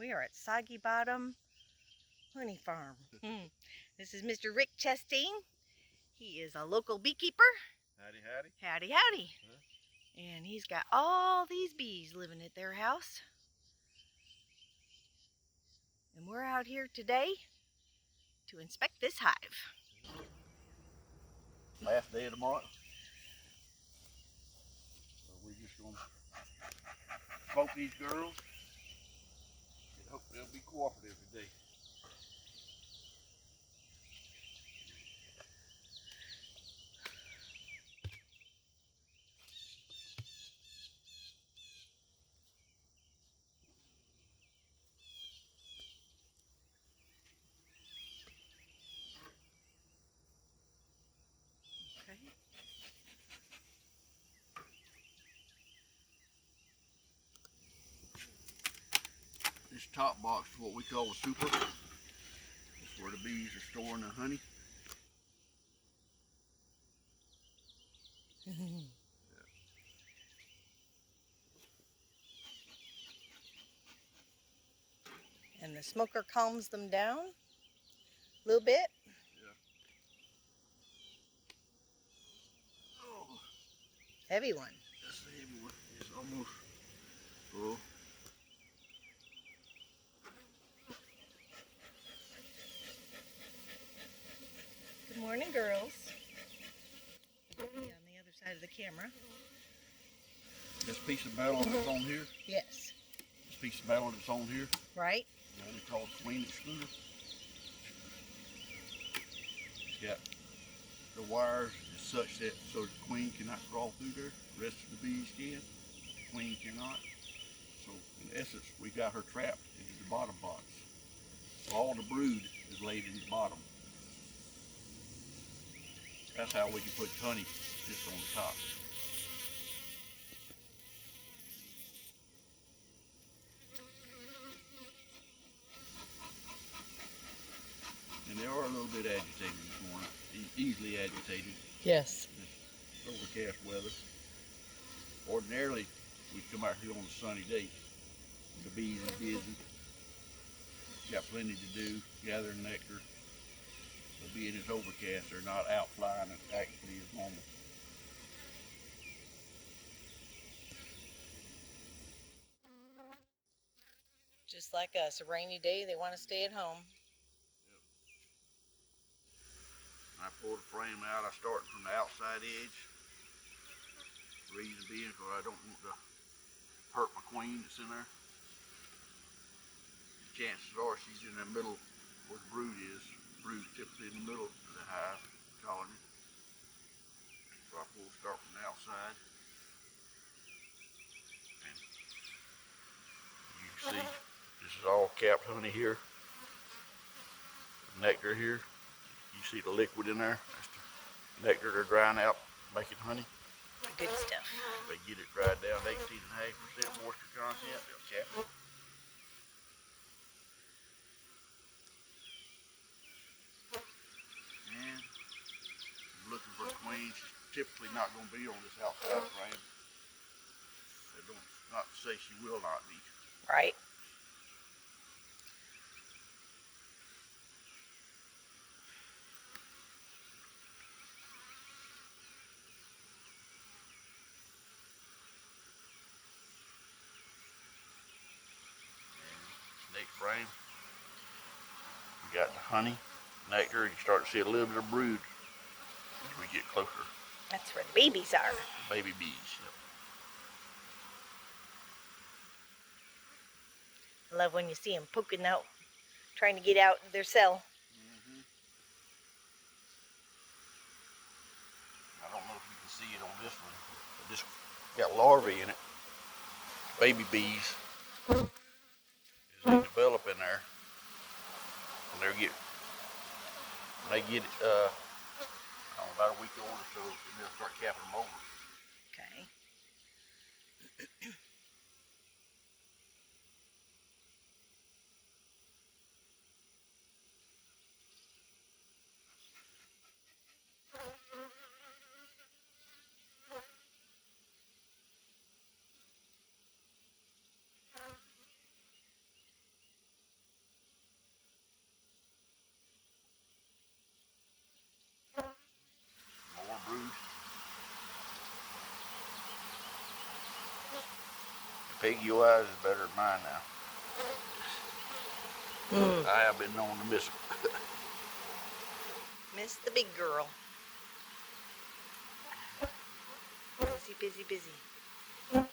We are at Soggy Bottom Honey Farm. This is Mr. Rick Chastain. He is a local beekeeper. Howdy, howdy. Howdy, howdy. Huh? And he's got all these bees living at their house. And we're out here today to inspect this hive. Last day of the month. So we're just going to smoke these girls and hope they'll be cooperative today. Okay. This top box is what we call a super. It's where the bees are storing their honey. And the smoker calms them down a little bit. Yeah. Oh. Heavy one. That's the heavy one. It's almost full. Good morning, girls. Be on the other side of the camera. This piece of metal that's on here. Yes. This piece of metal that's on here. Right. What we call a queen excluder. It's got the wires is such that so the queen cannot crawl through there. The rest of the bees can. The queen cannot. So in essence, we got her trapped into the bottom box. So all the brood is laid in the bottom. That's how we can put honey just on the top. And they are a little bit agitated this morning, easily agitated. Yes. This overcast weather. Ordinarily, we come out here on a sunny day. The bees are busy. Got plenty to do, gathering nectar. But being it's overcast, they're not out flying as actively as normal. Just like us, a rainy day, they want to stay at home. Yep. I pull the frame out, I start from the outside edge. The reason being because I don't want to hurt my queen that's in there. The chances are she's in the middle where the brood is. The brood's typically in the middle of the hive colony. So I start from the outside. And you can see this is all capped honey here. The nectar here. You see the liquid in there. That's the nectar they're drying out, making honey. Good stuff. If they get it dried down to 18.5% moisture content, they'll cap it. And I'm looking for a queen. She's typically not going to be on this outside frame. They don't, not to say she will not be. Right. Next frame, we got the honey, nectar, and you start to see a little bit of brood as we get closer. That's where the babies are. Baby bees. Yep. I love when you see them poking out, trying to get out of their cell. I don't know if you can see it on this one, but this got larvae in it. Baby bees. As they develop in there, and when they get about a week old or so, and they'll start capping them over. Okay. Peggy, your eyes is better than mine now. Mm. I have been known to miss them. Miss the big girl. Busy, busy, busy. You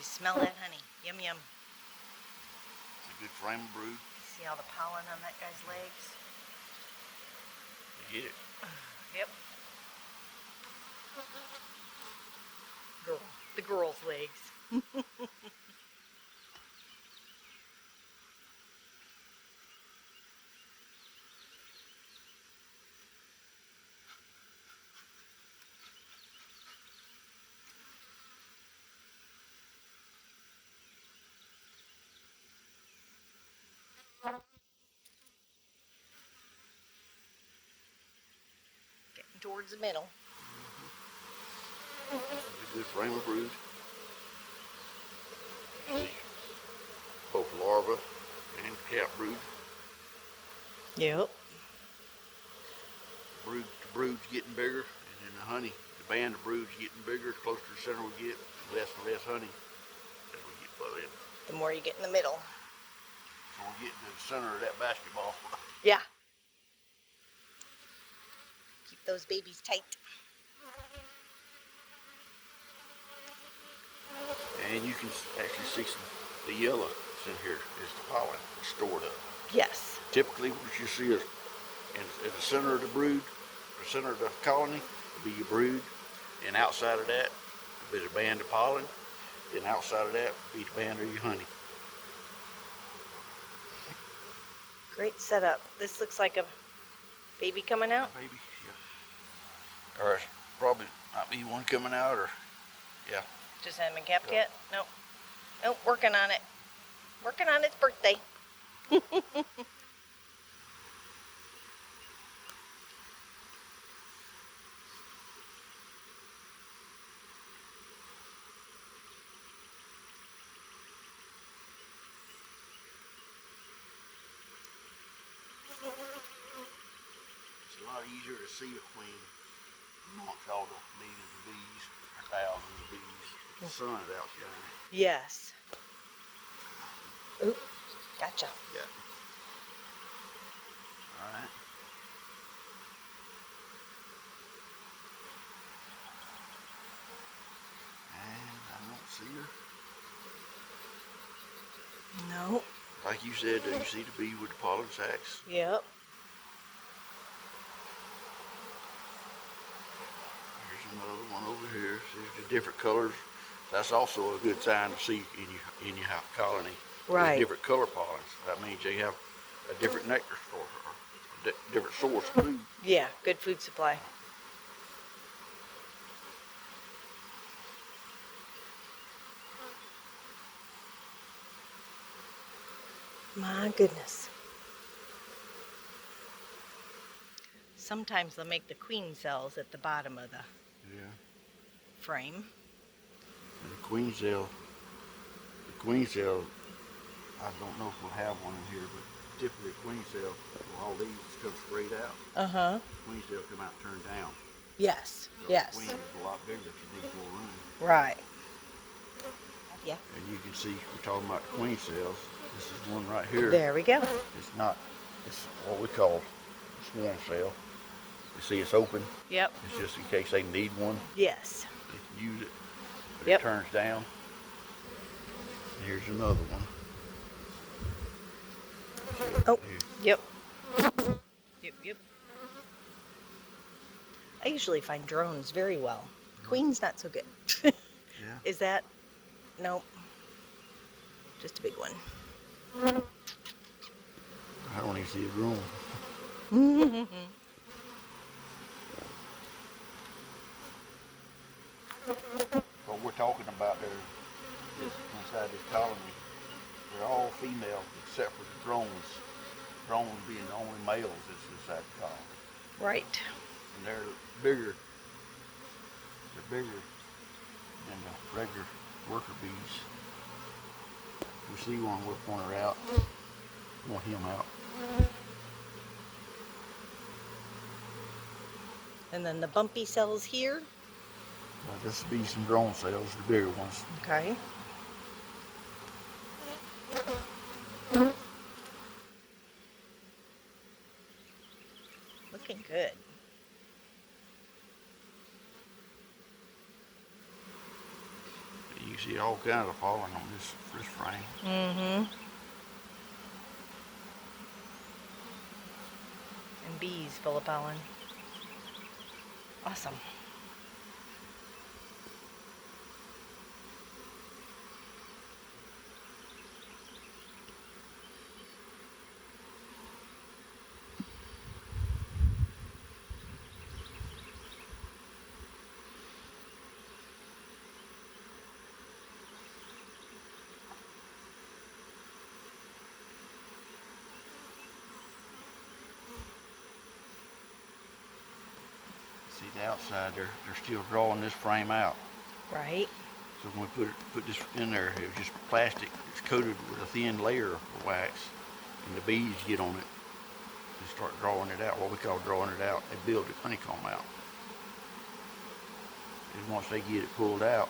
smell that honey. Yum, yum. It's a good frame of brood. See all the pollen on that guy's legs? You get it. Yep. Girl. The girl's legs. Getting towards the middle. It's a good frame of brood. See, both larva and cap brood. Yep. The brood's getting bigger, and then the honey, the band of brood's getting bigger. The closer to the center we get, less and less honey as we get further in. The more you get in the middle. So we're getting to the center of that basketball. Yeah. Keep those babies tight. And you can actually see the yellow that's in here is the pollen that's stored up. Yes. Typically, what you see is at the center of the brood, the center of the colony, will be your brood, and outside of that will be the band of pollen, and outside of that will be the band of your honey. Great setup. This looks like a baby coming out. Baby, yeah. Or it's probably might be one coming out, or yeah. Just haven't been capped yet? Nope. Nope, working on it. Working on its birthday. It's a lot easier to see a queen amongst all the millions of bees, or thousands of bees. The sun is out shining. Yes. Oop, gotcha. Yeah. All right. And I don't see her. No. Like you said, you see the bee with the pollen sacs. Yep. There's another one over here. See the different colors. That's also a good sign to see in your colony. Right. There's different color pollens. That means they have a different nectar source or a different source of food. Yeah, good food supply. My goodness. Sometimes they'll make the queen cells at the bottom of the Yeah. frame. And the queen cell, I don't know if we'll have one in here, but typically a queen cell, all these come straight out. Uh-huh. Queen cell come out turned down. Yes. So Yes. the queen is a lot bigger if you need more room. Right. Yeah. And you can see, we're talking about queen cells. This is one right here. There we go. It's what we call a swarm cell. You see it's open. Yep. It's just in case they need one, Yes. they can use it. But Yep. it turns down. Here's another one. Oh. Here. Yep. Yep. I usually find drones very well. Queen's not so good. Yeah. Is that? Nope. Just a big one. I don't even see it growing. What we're talking about there is inside this colony. They're all female except for the drones. Drones being the only males that's inside the colony. Right. And they're bigger. They're bigger than the regular worker bees. We see one, we'll point her out. Point him out. And then the bumpy cells here. This will be some drone cells, the bigger ones. Okay. Looking good. You can see all kinds of pollen on this frame. Mm-hmm. And bees full of pollen. Awesome. See the outside, they're still drawing this frame out. Right. So when we put this in there, it was just plastic. It's coated with a thin layer of wax, and the bees get on it and start drawing it out. What we call drawing it out, they build the honeycomb out. And once they get it pulled out,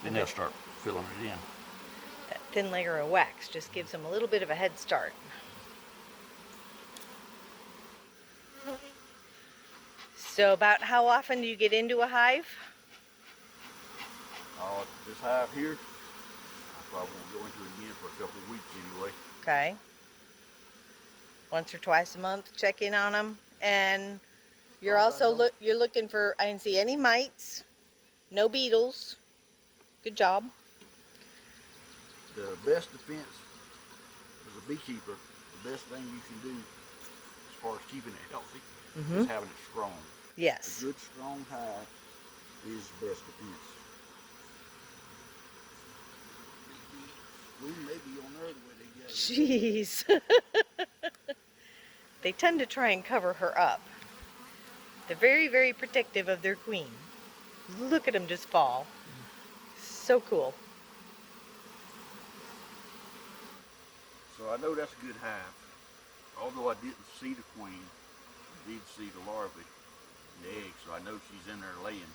then they'll start filling it in. That thin layer of wax just gives them a little bit of a head start. So about how often do you get into a hive? This hive here, I probably won't go into it again for a couple of weeks anyway. Okay. Once or twice a month, check in on them. And you're also you're looking for, I didn't see any mites, no beetles. Good job. The best defense as a beekeeper, the best thing you can do as far as keeping it healthy is having it strong. Yes. A good strong hive is the best defense. We may be on there the way they get it. Jeez. They tend to try and cover her up. They're very, very protective of their queen. Look at them just fall. So cool. So I know that's a good hive. Although I didn't see the queen, I did see the larvae and the eggs, so I know she's in there laying.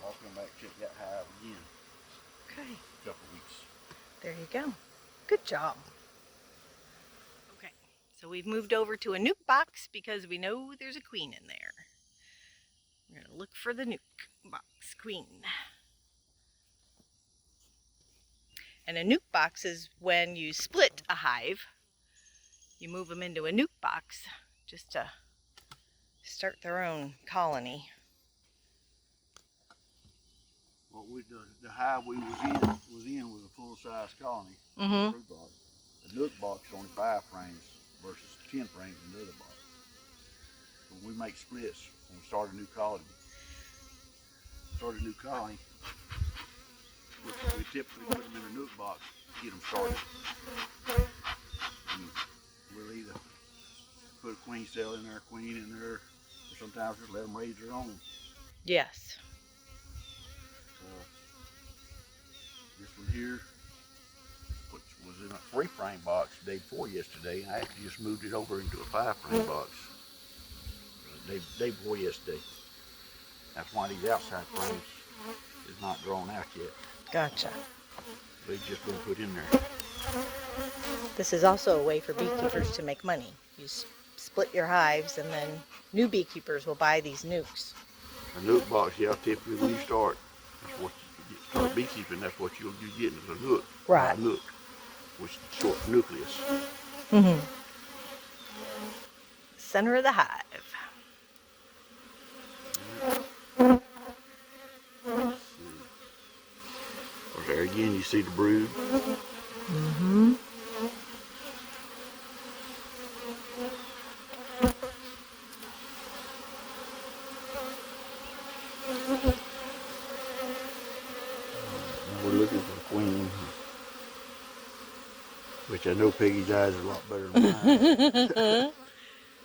I'll come back and check that hive again. Okay. In a couple of weeks. There you go. Good job. Okay, so we've moved over to a nuke box because we know there's a queen in there. We're going to look for the nuke box queen. And a nuke box is when you split a hive. You move them into a nuke box just to start their own colony. What the hive we was in was a full-size colony. Mm-hmm. The nuke box is only 5 frames versus 10 frames in the other box. When we make splits, when we start a new colony, we typically put them in a nuke box to get them started. And we'll either put a queen cell in there, a queen in there, or sometimes just let them raise their own. Yes. This one here was in a 3-frame box the day before yesterday, and I actually just moved it over into a 5-frame box the day before yesterday. That's why these outside frames is not drawn out yet. Gotcha. They've just been put in there. This is also a way for beekeepers to make money. You split your hives and then new beekeepers will buy these nukes. A nuke box, yeah, typically when you start, that's what you start beekeeping, that's what you'll be getting is a nuke. Right. A nuke, which is short nucleus. Mm-hmm. Center of the hive. There again, you see the brood. Mm-hmm. We're looking for the queen, which I know Peggy's eyes are a lot better than mine.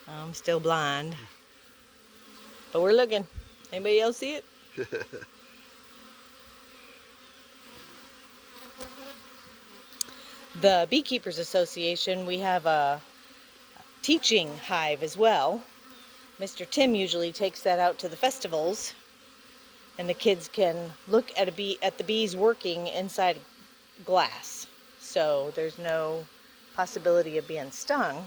I'm still blind, but we're looking. Anybody else see it? The Beekeepers Association, we have a teaching hive as well. Mr. Tim usually takes that out to the festivals, and the kids can look at the bees working inside glass. So there's no possibility of being stung,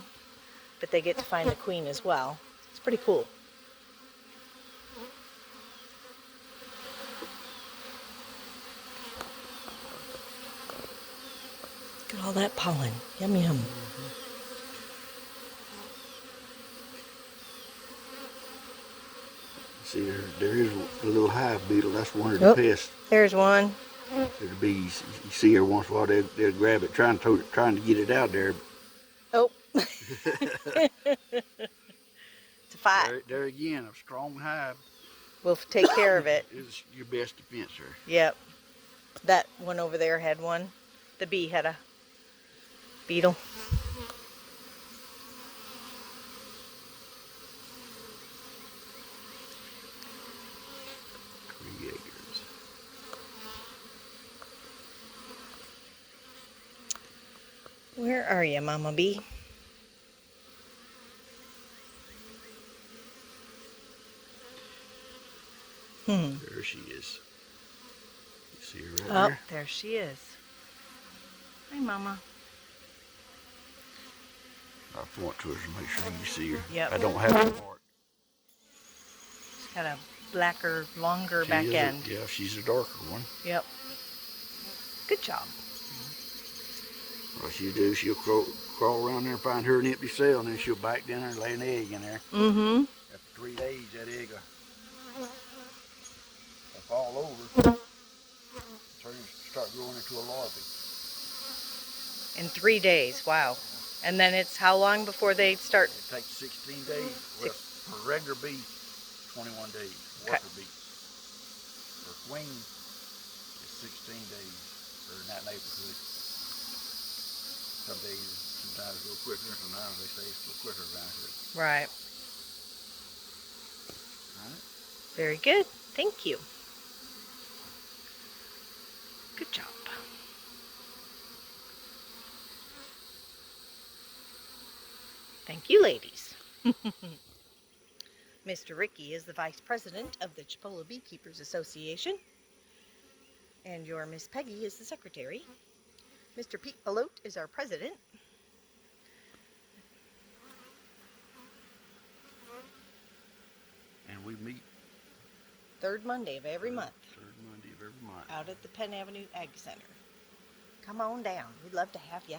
but they get to find the queen as well. It's pretty cool. Look at all that pollen. Yum yum. See, there is a little hive beetle. That's one of the pests. There's one. The bees. You see her once in a while. They'll grab it, trying to get it out there. Oh. It's a fight. There again, a strong hive. We'll take care of it. Is your best defense, sir. Yep. That one over there had one. The bee had a beetle. Creators. Where are you, Mama Bee? There she is. You see her right there? Oh, there she is. Hi, Mama. I'll point to her to make sure you see her. Yep. I don't have a mark. She's got a blacker, longer back end. Yeah, she's a darker one. Yep. Good job. What she'll do, she'll crawl around there and find her an empty cell, and then she'll back down there and lay an egg in there. Mm-hmm. After 3 days, that egg will fall over, start growing into a larvae. In 3 days, wow. And then it's how long before they start? It takes 16 days. Well, for a regular bee, 21 days. Worker bee. For a queen, it's 16 days. Or in that neighborhood. Some days, sometimes a little quicker. Sometimes they say it's a little quicker around here. Right. All right. Very good. Thank you. Good job. Thank you, ladies. Mr. Rickey is the Vice President of the Chipola Beekeepers Association. And your Miss Peggy is the Secretary. Mr. Pete Belote is our President. And we meet Third Monday of every month. Third Monday of every month. Out at the Penn Avenue Ag Center. Come on down. We'd love to have you.